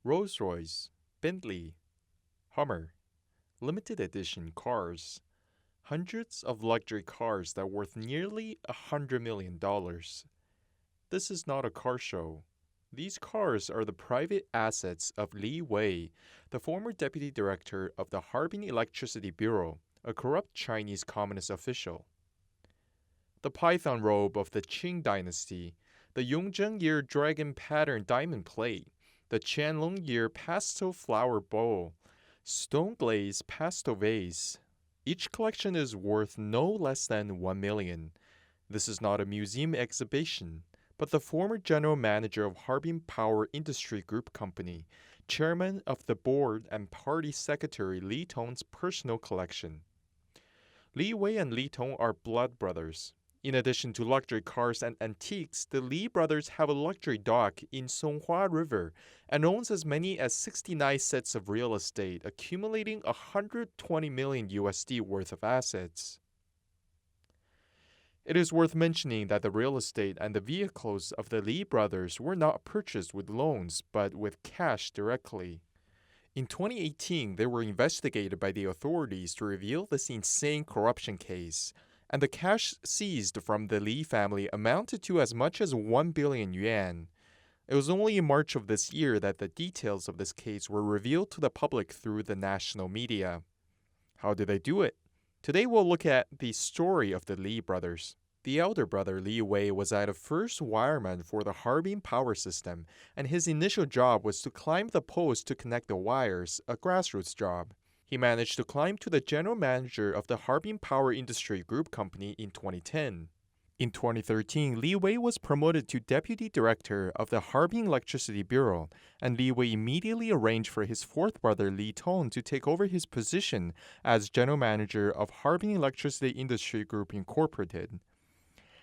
Rolls-Royce, Bentley, Hummer, limited edition cars, hundreds of luxury cars that are worth nearly $100 million. This is not a car show. These cars are the private assets of Li Wei, the former deputy director of the Harbin Electricity Bureau, a corrupt Chinese communist official. The python robe of the Qing Dynasty, the Yongzheng year dragon pattern diamond plate, the Qianlong year pastel flower bowl, stone glaze pastel vase. Each collection is worth no less than 1 million. This is not a museum exhibition, but the former general manager of Harbin Power Industry Group Company, chairman of the board and party secretary Li Tong's personal collection. Li Wei and Li Tong are blood brothers. In addition to luxury cars and antiques, the Li brothers have a luxury dock in Songhua River and owns as many as 69 sets of real estate, accumulating 120 million USD worth of assets. It is worth mentioning that the real estate and the vehicles of the Li brothers were not purchased with loans, but with cash directly. In 2018, they were investigated by the authorities to reveal this insane corruption case, and the cash seized from the Li family amounted to as much as 1 billion yuan. It was only in March of this year that the details of this case were revealed to the public through the national media. How did they do it? Today we'll look at the story of the Li brothers. The elder brother Li Wei was at first wireman for the Harbin power system, and his initial job was to climb the post to connect the wires, a grassroots job. He managed to climb to the general manager of the Harbin Power Industry Group Company in 2010. In 2013, Li Wei was promoted to deputy director of the Harbin Electricity Bureau, and Li Wei immediately arranged for his fourth brother Li Tong to take over his position as general manager of Harbin Electricity Industry Group Incorporated.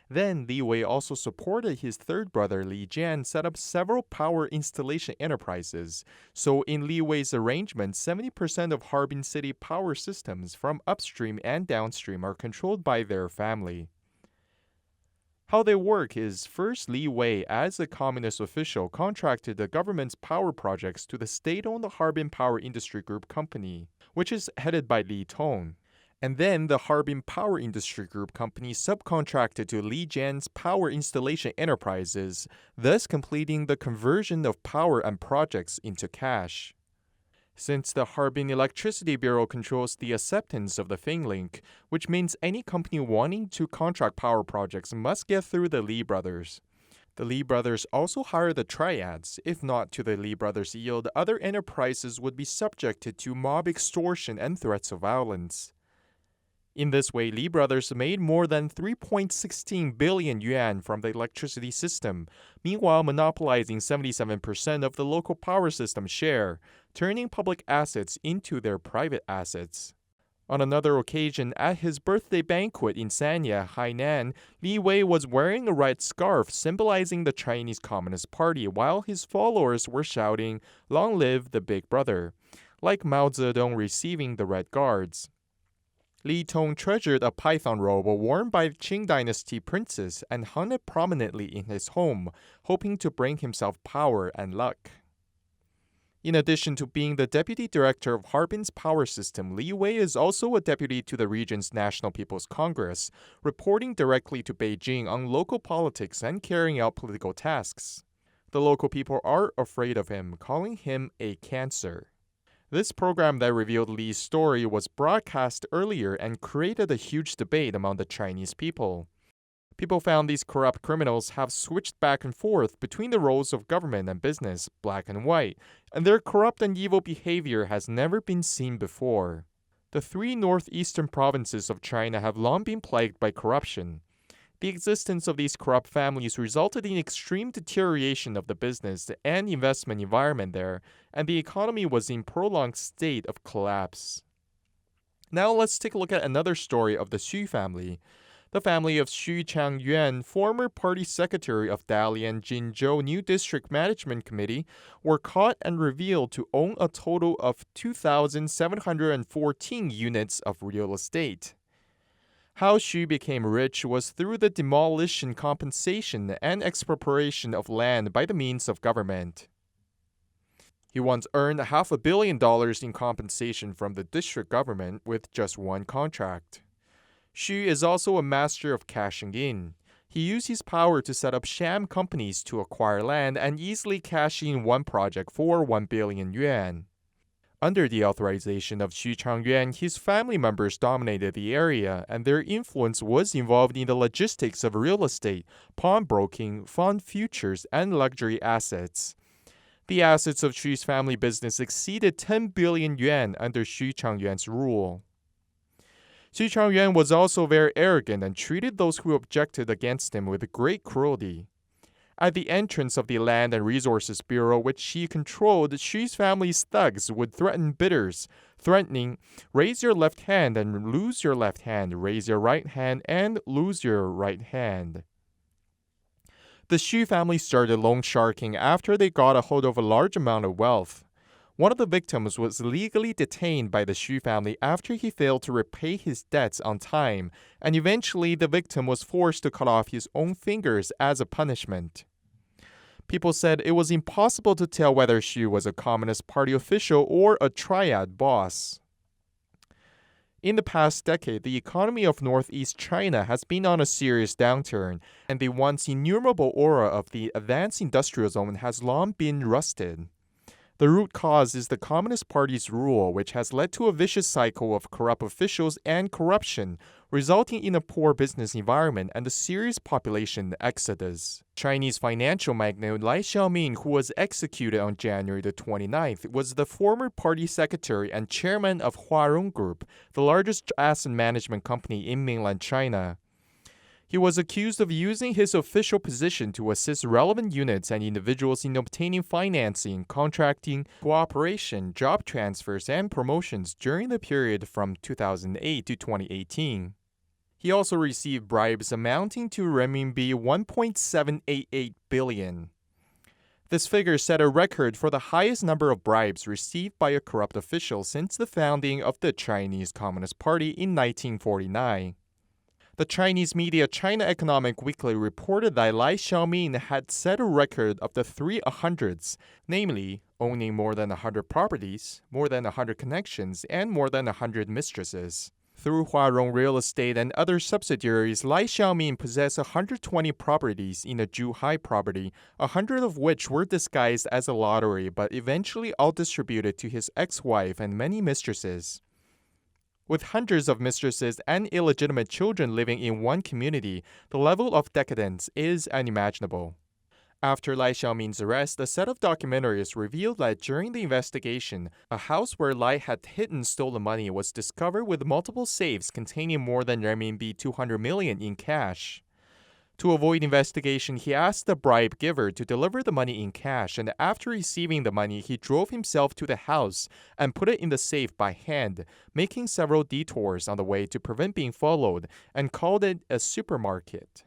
Then, Li Wei also supported his third brother Li Jian set up several power installation enterprises. So in Li Wei's arrangement, 70% of Harbin City power systems from upstream and downstream are controlled by their family. How they work is first Li Wei, as a communist official, contracted the government's power projects to the state-owned Harbin Power Industry Group Company, which is headed by Li Tong. And then the Harbin Power Industry Group Company subcontracted to Li Jian's power installation enterprises, thus completing the conversion of power and projects into cash. Since the Harbin Electricity Bureau controls the acceptance of the Finlink, which means any company wanting to contract power projects must get through the Li brothers. The Li brothers also hire the triads. If not to the Li brothers' yield, other enterprises would be subjected to mob extortion and threats of violence. In this way, Li brothers made more than 3.16 billion yuan from the electricity system, meanwhile monopolizing 77% of the local power system share, turning public assets into their private assets. On another occasion, at his birthday banquet in Sanya, Hainan, Li Wei was wearing a red scarf symbolizing the Chinese Communist Party, while his followers were shouting, "Long live the Big Brother," like Mao Zedong receiving the Red Guards. Li Tong treasured a python robe worn by Qing Dynasty princes and hung it prominently in his home, hoping to bring himself power and luck. In addition to being the deputy director of Harbin's power system, Li Wei is also a deputy to the region's National People's Congress, reporting directly to Beijing on local politics and carrying out political tasks. The local people are afraid of him, calling him a cancer. This program that revealed Li's story was broadcast earlier and created a huge debate among the Chinese people. People found these corrupt criminals have switched back and forth between the roles of government and business, black and white, and their corrupt and evil behavior has never been seen before. The three northeastern provinces of China have long been plagued by corruption. The existence of these corrupt families resulted in extreme deterioration of the business and investment environment there, and the economy was in prolonged state of collapse. Now let's take a look at another story of the Xu family. The family of Xu Changyuan, former party secretary of Dalian Jinzhou New District Management Committee, were caught and revealed to own a total of 2,714 units of real estate. How Xu became rich was through the demolition, compensation, and expropriation of land by the means of government. He once earned $500 million in compensation from the district government with just one contract. Xu is also a master of cashing in. He used his power to set up sham companies to acquire land and easily cash in one project for 1 billion yuan. Under the authorization of Xu Changyuan, his family members dominated the area, and their influence was involved in the logistics of real estate, pawnbroking, fund futures, and luxury assets. The assets of Xu's family business exceeded 10 billion yuan under Xu Changyuan's rule. Xu Changyuan was also very arrogant and treated those who objected against him with great cruelty. At the entrance of the Land and Resources Bureau, which he controlled, Xu's family's thugs would threaten bidders, threatening, "Raise your left hand and lose your left hand, raise your right hand and lose your right hand." The Xu family started loan sharking after they got a hold of a large amount of wealth. One of the victims was legally detained by the Xu family after he failed to repay his debts on time, and eventually the victim was forced to cut off his own fingers as a punishment. People said it was impossible to tell whether Xu was a Communist Party official or a triad boss. In the past decade, the economy of northeast China has been on a serious downturn, and the once innumerable aura of the advanced industrial zone has long been rusted. The root cause is the Communist Party's rule, which has led to a vicious cycle of corrupt officials and corruption, resulting in a poor business environment and a serious population exodus. Chinese financial magnate Li Xiaomin, who was executed on January the 29th, was the former party secretary and chairman of Huarong Group, the largest asset management company in mainland China. He was accused of using his official position to assist relevant units and individuals in obtaining financing, contracting, cooperation, job transfers, and promotions during the period from 2008 to 2018. He also received bribes amounting to renminbi 1.788 billion. This figure set a record for the highest number of bribes received by a corrupt official since the founding of the Chinese Communist Party in 1949. The Chinese media China Economic Weekly reported that Li Xiaomin had set a record of the 300s, namely owning more than 100 properties, more than 100 connections, and more than 100 mistresses. Through Huarong Real Estate and other subsidiaries, Li Xiaomin possessed 120 properties in the Zhuhai property, 100 of which were disguised as a lottery but eventually all distributed to his ex-wife and many mistresses. With hundreds of mistresses and illegitimate children living in one community, the level of decadence is unimaginable. After Li Xiaomin's arrest, a set of documentaries revealed that during the investigation, a house where Li had hidden stolen money was discovered with multiple safes containing more than renminbi 200 million in cash. To avoid investigation, he asked the bribe giver to deliver the money in cash, and after receiving the money, he drove himself to the house and put it in the safe by hand, making several detours on the way to prevent being followed, and called it a supermarket.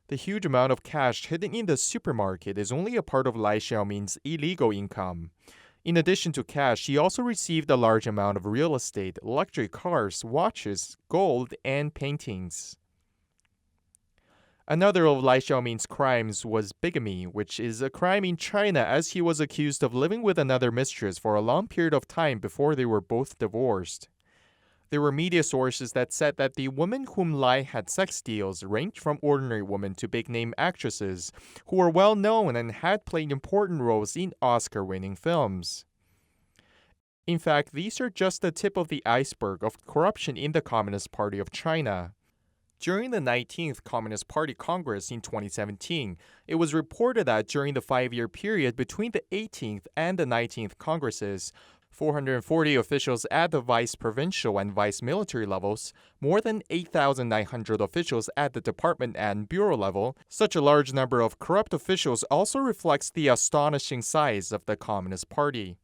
The huge amount of cash hidden in the supermarket is only a part of Li Xiaomin's illegal income. In addition to cash, he also received a large amount of real estate, luxury cars, watches, gold, and paintings. Another of Li Xiaomin's crimes was bigamy, which is a crime in China as he was accused of living with another mistress for a long period of time before they were both divorced. There were media sources that said that the women whom Li had sex deals ranged from ordinary women to big-name actresses who were well-known and had played important roles in Oscar-winning films. In fact, these are just the tip of the iceberg of corruption in the Communist Party of China. During the 19th Communist Party Congress in 2017, it was reported that during the 5-year period between the 18th and the 19th Congresses, 440 officials at the vice provincial and vice military levels, more than 8,900 officials at the department and bureau level, such a large number of corrupt officials also reflects the astonishing size of the Communist Party.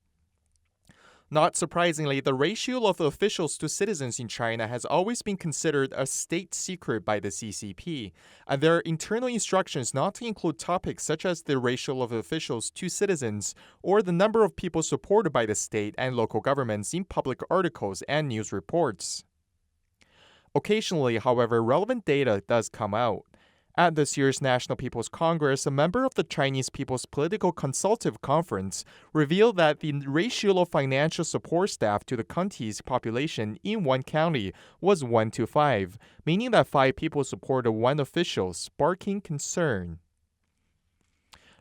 Not surprisingly, the ratio of officials to citizens in China has always been considered a state secret by the CCP, and there are internal instructions not to include topics such as the ratio of officials to citizens or the number of people supported by the state and local governments in public articles and news reports. Occasionally, however, relevant data does come out. At this year's National People's Congress, a member of the Chinese People's Political Consultative Conference revealed that the ratio of financial support staff to the country's population in one county was 1 to 5, meaning that 5 people supported 1 official, sparking concern.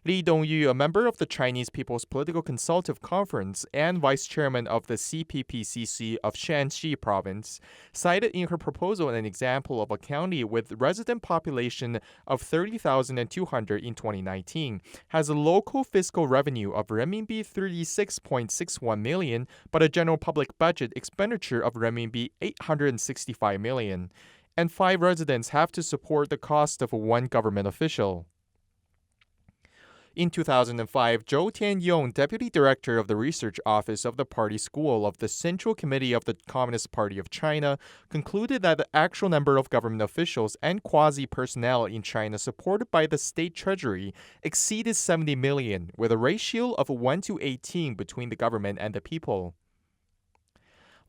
Li Dongyu, a member of the Chinese People's Political Consultative Conference and vice chairman of the CPPCC of Shanxi province, cited in her proposal an example of a county with resident population of 30,200 in 2019, has a local fiscal revenue of renminbi 36.61 million, but a general public budget expenditure of renminbi 865 million, and 5 residents have to support the cost of 1 government official. In 2005, Zhou Tianyong, deputy director of the research office of the Party School of the Central Committee of the Communist Party of China, concluded that the actual number of government officials and quasi-personnel in China supported by the state treasury exceeded 70 million, with a ratio of 1 to 18 between the government and the people.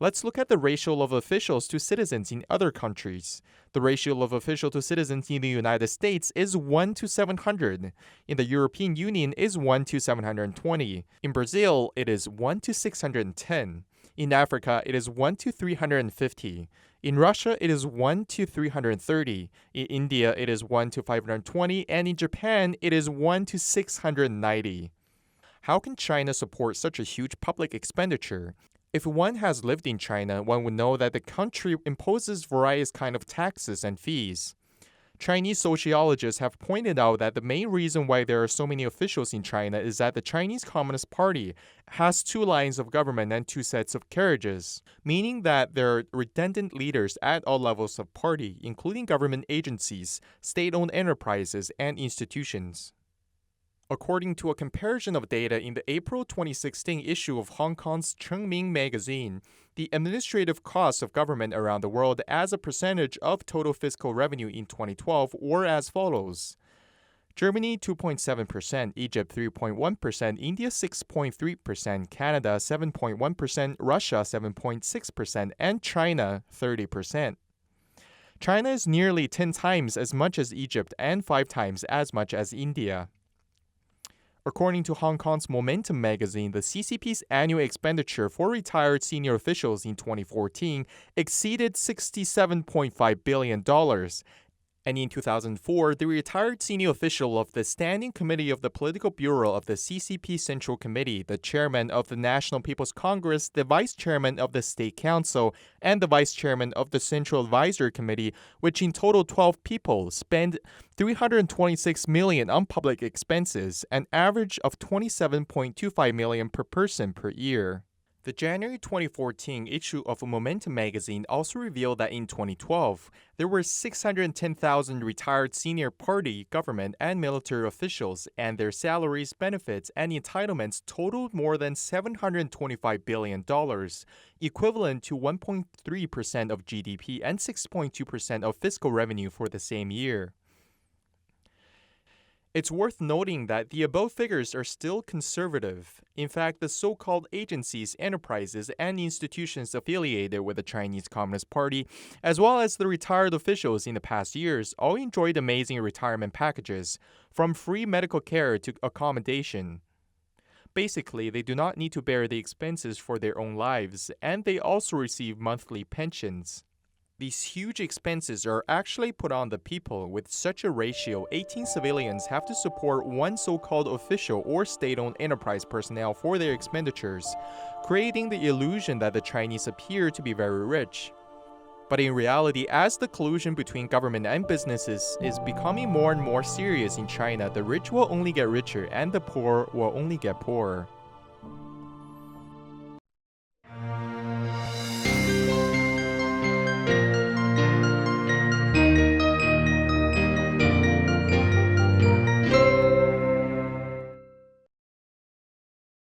Let's look at the ratio of officials to citizens in other countries. The ratio of official to citizens in the United States is 1 to 700. In the European Union is 1 to 720. In Brazil, it is 1 to 610. In Africa, it is 1 to 350. In Russia, it is 1 to 330. In India, it is 1 to 520. And in Japan, it is 1 to 690. How can China support such a huge public expenditure? If one has lived in China, one would know that the country imposes various kinds of taxes and fees. Chinese sociologists have pointed out that the main reason why there are so many officials in China is that the Chinese Communist Party has 2 lines of government and 2 sets of carriages, meaning that there are redundant leaders at all levels of party, including government agencies, state-owned enterprises, and institutions. According to a comparison of data in the April 2016 issue of Hong Kong's Qianlong magazine, the administrative costs of government around the world as a percentage of total fiscal revenue in 2012 were as follows: Germany 2.7%, Egypt 3.1%, India 6.3%, Canada 7.1%, Russia 7.6%, and China 30%. China is nearly 10 times as much as Egypt and 5 times as much as India. According to Hong Kong's Momentum magazine, the CCP's annual expenditure for retired senior officials in 2014 exceeded $67.5 billion. And in 2004, the retired senior official of the Standing Committee of the Political Bureau of the CCP Central Committee, the chairman of the National People's Congress, the vice chairman of the State Council, and the vice chairman of the Central Advisory Committee, which in total 12 people, spend $326 million on public expenses, an average of $27.25 million per person per year. The January 2014 issue of Momentum magazine also revealed that in 2012, there were 610,000 retired senior party, government, and military officials, and their salaries, benefits, and entitlements totaled more than $725 billion, equivalent to 1.3% of GDP and 6.2% of fiscal revenue for the same year. It's worth noting that the above figures are still conservative. In fact, the so-called agencies, enterprises, and institutions affiliated with the Chinese Communist Party, as well as the retired officials in the past years, all enjoyed amazing retirement packages, from free medical care to accommodation. Basically, they do not need to bear the expenses for their own lives, and they also receive monthly pensions. These huge expenses are actually put on the people. With such a ratio, 18 civilians have to support 1 so-called official or state-owned enterprise personnel for their expenditures, creating the illusion that the Chinese appear to be very rich. But in reality, as the collusion between government and businesses is becoming more and more serious in China, the rich will only get richer and the poor will only get poorer.